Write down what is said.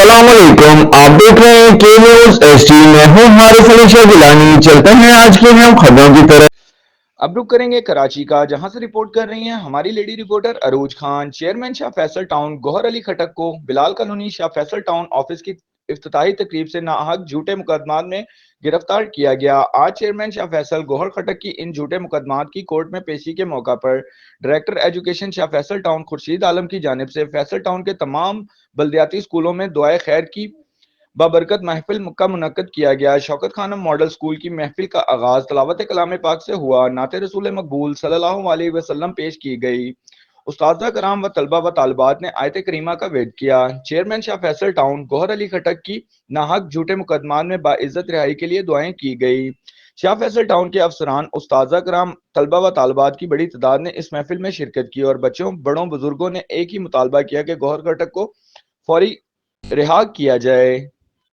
अस्सलाम वालेकुम। आप देख रहे हैं के न्यूज एसटी। मैं हूं हारिस अली शाह गिलानी। चलते हैं आज की अहम खबरों की तरफ। अब रुक करेंगे कराची का, जहां से रिपोर्ट कर रही हैं हमारी लेडी रिपोर्टर अरूज खान। चेयरमैन शाह फैसल टाउन गौहर अली खटक को Bilal colony Shah Faisal town office की इफ्तिताही तकरीब से नाहक झूठे मुकदमात में गिरफ्तार किया गया। आज चेयरमैन शाह फैसल गौहर खटक की इन झूठे मुकदमात की कोर्ट में पेशी के मौका पर director education Shah Faisal town Khurshid Alam की जानिब से फैसल टाउन के तमाम बल्दियाती स्कूलों में दुआए खैर की बाबरकत महफिल का मुनक्कद किया गया। शौकत खानम मॉडल स्कूल की महफिल का आगाज तलावत कलाम पाक से हुआ। नाते रसूल मकबूल सल्लल्लाहु अलैहि वसल्लम पेश की गई। उस्तादा कराम व तलबा व तालिबात ने आयत करीमा का वेद किया। चेयरमैन शाह फैसल टाउन गौहर अली खटक की नाहक झूठे मुकदमात में बाइज्जत रिहाई के लिए दुआएं की गई। शाह फैसल टाउन के अफसरान, उस्तादा कराम, तलबा व तालिबात की बड़ी तादाद ने इस महफिल में शिरकत की और बच्चों, बड़ों, बुजुर्गों ने एक ही मुतालबा किया कि गौहर खटक को फौरी रिहा किया जाए।